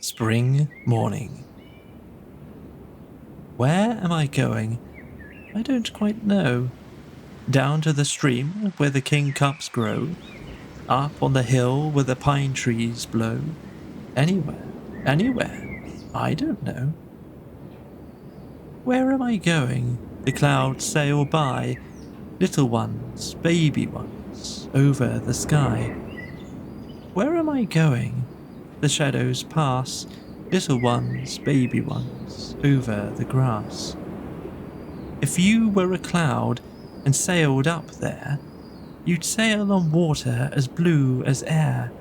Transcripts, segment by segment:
Spring morning. Where am I going? I don't quite know. Down to the stream where the kingcups grow, up on the hill where the pine trees blow. Anywhere, I don't know. Where am I going? The clouds sail by, little ones, baby ones, over the sky. Where am I going? The shadows pass, little ones, baby ones, over the grass. If you were a cloud and sailed up there, you'd sail on water as blue as air.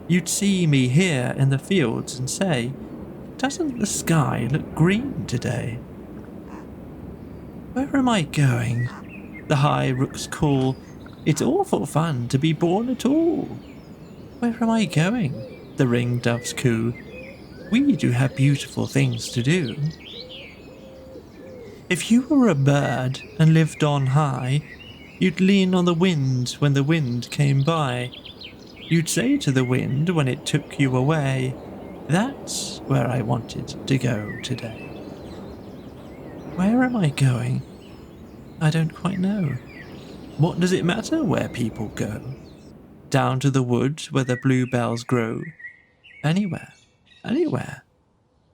You'd see me here in the fields and say, "Doesn't the sky look green today?" Where am I going? The high rooks call, "It's awful fun to be born at all." Where am I going? The ringdoves coo, "We do have beautiful things to do." If you were a bird and lived on high, you'd lean on the wind when the wind came by. You'd say to the wind when it took you away, "That's where I wanted to go today." Where am I going? I don't quite know. What does it matter where people go? Down to the woods where the bluebells grow. Anywhere,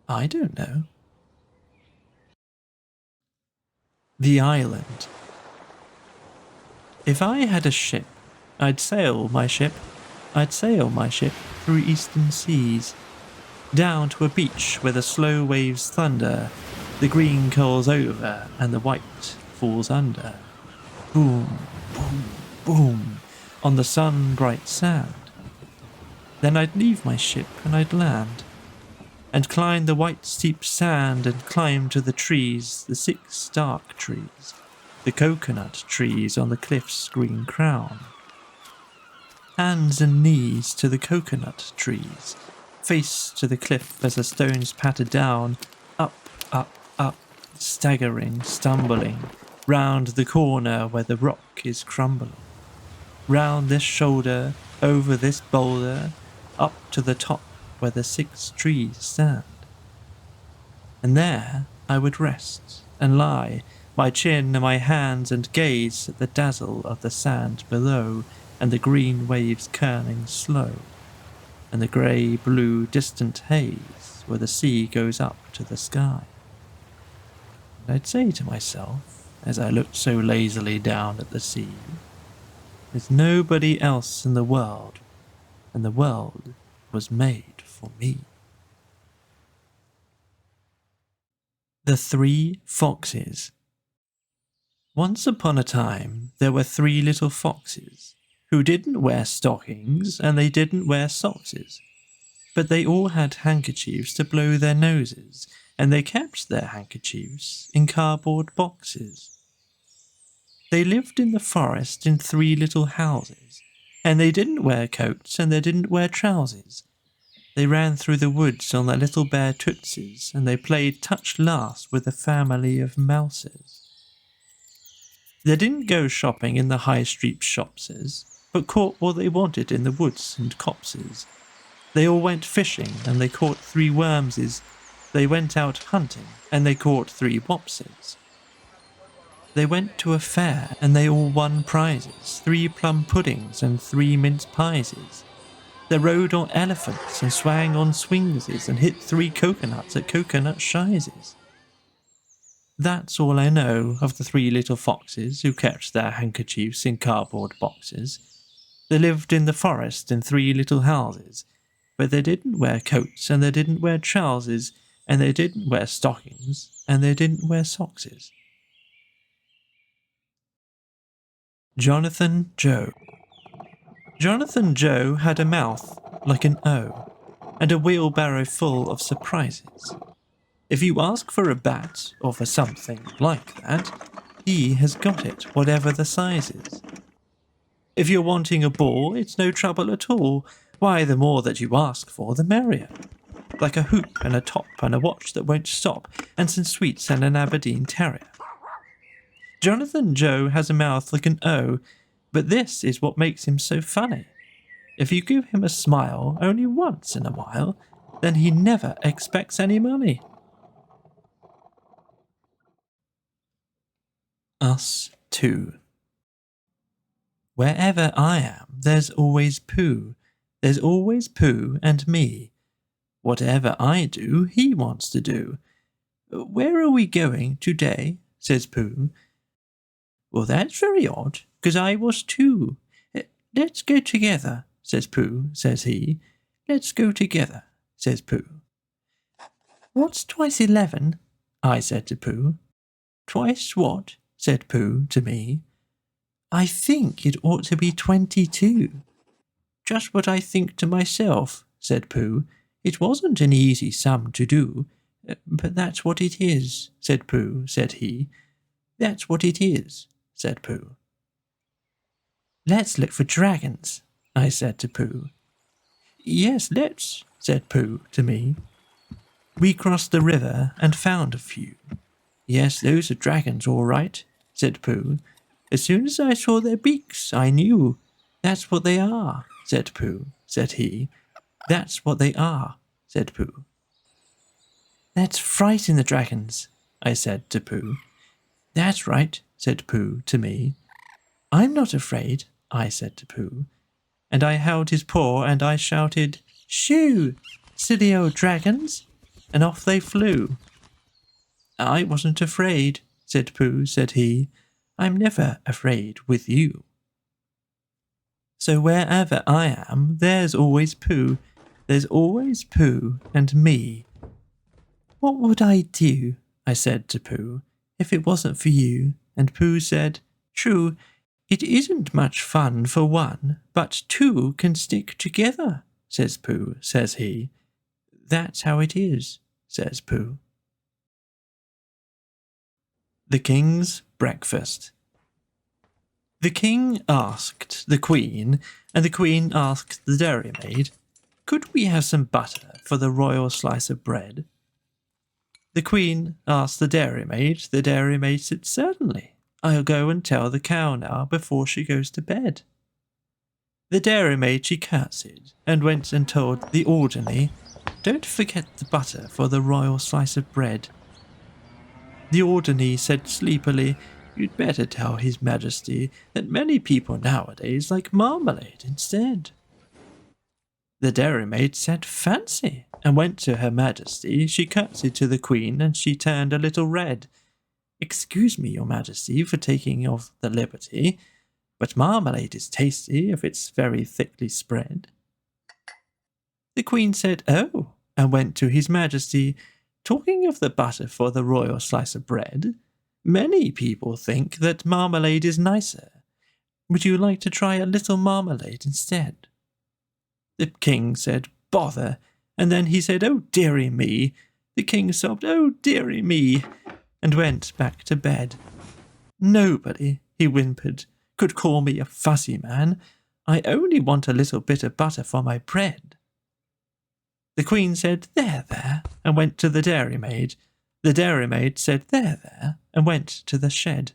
I don't know. The island. If I had a ship, I'd sail my ship through eastern seas, down to a beach where the slow waves thunder, the green curls over and the white falls under. Boom, boom, boom, on the sun-bright sand. Then I'd leave my ship and I'd land, and climb the white steep sand and climb to the trees, the 6 dark trees, the coconut trees on the cliff's green crown. Hands and knees to the coconut trees, face to the cliff as the stones patter down, up, staggering, stumbling, round the corner where the rock is crumbling. Round this shoulder, over this boulder, up to the top where the 6 trees stand. And there I would rest and lie, my chin in my hands, and gaze at the dazzle of the sand below, and the green waves curling slow, and the grey-blue distant haze where the sea goes up to the sky. And I'd say to myself, as I looked so lazily down at the sea, "There's nobody else in the world, and the world was made for me." The 3 Foxes. Once upon a time, there were 3 little foxes who didn't wear stockings and they didn't wear sockses, but they all had handkerchiefs to blow their noses, and they kept their handkerchiefs in cardboard boxes. They lived in the forest in 3 little houses, and they didn't wear coats and they didn't wear trousers. They ran through the woods on their little bare tootsies, and they played touch last with a family of mouses. They didn't go shopping in the high street shopses, but caught what they wanted in the woods and copses. They all went fishing, and they caught 3 wormses. They went out hunting, and they caught 3 wopses. They went to a fair, and they all won prizes, 3 plum puddings and 3 mince pieses. They rode on elephants and swang on swingses, and hit 3 coconuts at coconut shizes. That's all I know of the 3 little foxes who kept their handkerchiefs in cardboard boxes. They lived in the forest in 3 little houses, but they didn't wear coats and they didn't wear trousers, and they didn't wear stockings and they didn't wear sockses. Jonathan Joe. Jonathan Joe had a mouth like an O, and a wheelbarrow full of surprises. If you ask for a bat, or for something like that, he has got it, whatever the size is. If you're wanting a ball, it's no trouble at all. Why, the more that you ask for, the merrier. Like a hoop and a top and a watch that won't stop, and some sweets and an Aberdeen terrier. Jonathan Joe has a mouth like an O, but this is what makes him so funny. If you give him a smile only once in a while, then he never expects any money. Us two. Wherever I am, there's always Pooh. There's always Pooh and me. Whatever I do, he wants to do. Where are we going today? Says Pooh. Well, that's very odd, 'cause I was too. Let's go together, says Pooh, says he. Let's go together, says Pooh. What's twice 11? I said to Pooh. Twice what? Said Pooh to me. I think it ought to be 22. Just what I think to myself, said Pooh. It wasn't an easy sum to do. But that's what it is, said Pooh, said he. That's what it is, said Pooh. Let's look for dragons, I said to Pooh. Yes, let's, said Pooh to me. We crossed the river and found a few. Yes, those are dragons, all right, said Pooh. As soon as I saw their beaks, I knew. That's what they are, said Pooh, said he. That's what they are, said Pooh. Let's frighten the dragons, I said to Pooh. That's right, said Pooh to me. I'm not afraid, I said to Pooh. And I held his paw and I shouted, Shoo! Silly old dragons! And off they flew. I wasn't afraid, said Pooh, said he. I'm never afraid with you. So wherever I am, there's always Pooh. There's always Pooh and me. What would I do, I said to Pooh, if it wasn't for you? And Pooh said, True, it isn't much fun for one, but two can stick together, says Pooh, says he. That's how it is, says Pooh. The King's Breakfast. The King asked the Queen, and the Queen asked the dairymaid, Could we have some butter for the royal slice of bread? The Queen asked the dairymaid said, Certainly, I'll go and tell the cow now before she goes to bed. The dairymaid she curtsied and went and told the orderly, Don't forget the butter for the royal slice of bread. The orderly said sleepily, You'd better tell His Majesty that many people nowadays like marmalade instead. The dairymaid said, Fancy, and went to Her Majesty. She curtsied to the Queen, and she turned a little red. Excuse me, Your Majesty, for taking off the liberty, but marmalade is tasty if it's very thickly spread. The Queen said, Oh, and went to His Majesty. Talking of the butter for the royal slice of bread, many people think that marmalade is nicer. Would you like to try a little marmalade instead? The King said, Bother, and then he said, Oh, dearie me. The King sobbed, Oh, dearie me, and went back to bed. Nobody, he whimpered, could call me a fussy man. I only want a little bit of butter for my bread. The Queen said, There, there, and went to the dairymaid. The dairymaid said, There, there, and went to the shed.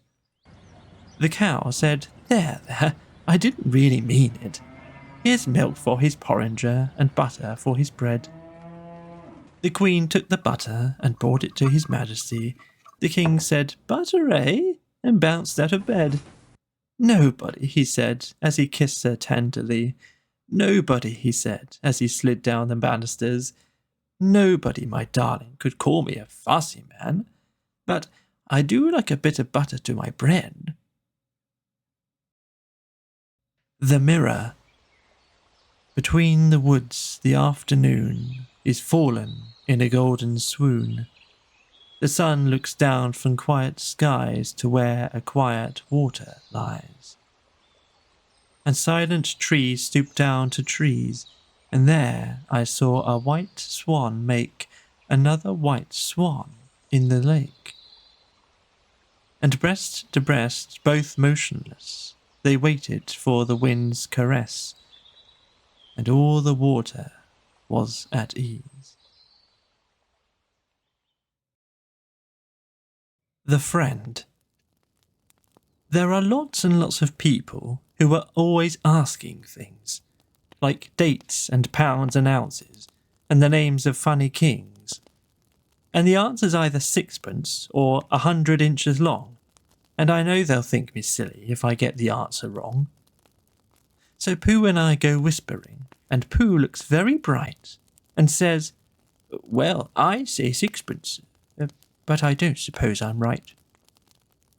The cow said, There, there, I didn't really mean it. Here's milk for his porringer and butter for his bread. The Queen took the butter and brought it to His Majesty. The King said, Butter, eh? And bounced out of bed. Nobody, he said, as he kissed her tenderly. Nobody, he said, as he slid down the banisters. Nobody, my darling, could call me a fussy man, but I do like a bit of butter to my bread. The Mirror. Between the woods the afternoon is fallen in a golden swoon. The sun looks down from quiet skies to where a quiet water lies. And silent trees stoop down to trees, and there I saw a white swan make another white swan in the lake. And breast to breast, both motionless, they waited for the wind's caress, and all the water was at ease. The Friend. There are lots and lots of people who are always asking things, like dates and pounds and ounces, and the names of funny kings. And the answer's either sixpence or 100 inches long, and I know they'll think me silly if I get the answer wrong. So Pooh and I go whispering, and Pooh looks very bright and says, "Well, I say sixpence, but I don't suppose I'm right."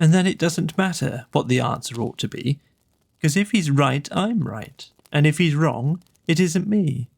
And then it doesn't matter what the answer ought to be, because if he's right, I'm right, and if he's wrong, it isn't me.